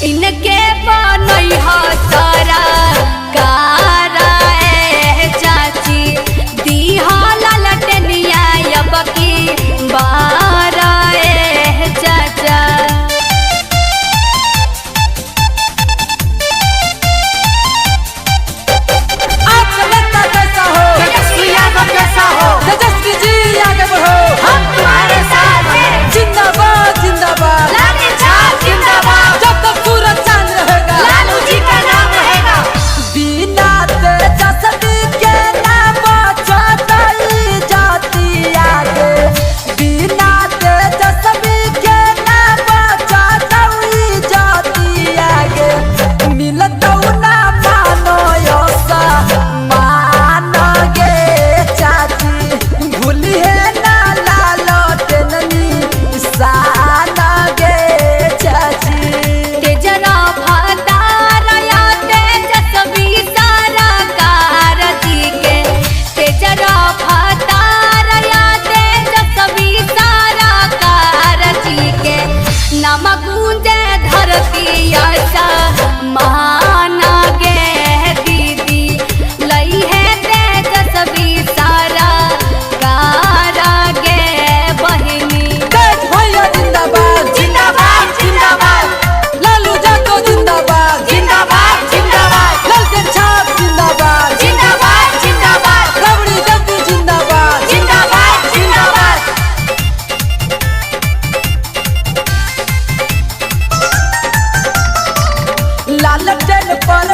इनके बनई हो सारा कारा चाची दीहा ललटनिया अब की बारा चाचा। आपका नेता कैसा हो, तेजस्वी यादव कैसा हो, तेजस्वी जी आगे बढ़ो, हम तुम्हारे साथ हैं। जिंदाबाद जिंदाबाद, लालू छाप जिंदाबाद, जब तक सूरज चांद रहेगा लालू जी का नाम रहेगा। बिना तेजस्वी के ना बचतई जाती आगे, बिना तेजस्वी के ना बचतई जाती आगे। मिलतौ ना मानो योसा मान गे चाची, भूलिए ना लालो टेननी सान गे चाची। तेजरा भतारया तेजस्वी सारा कारती के, तेजरा भतारया तेजस्वी सारा कारती के। नम गूंजे धरती आशा मान गे दीदी, लई है तेजस्वी सारा कारा गे बहिनी। तेज भैया जिंदाबाद जिंदाबाद जिंदाबाद, लालू यादव जिंदाबाद जिंदाबाद जिंदाबाद, लालटेन छाप जिंदाबाद जिंदाबाद जिंदाबाद, रबड़ी जल्दी जिंदाबाद जिंदाबाद जिंदाबाद। लालटेन पर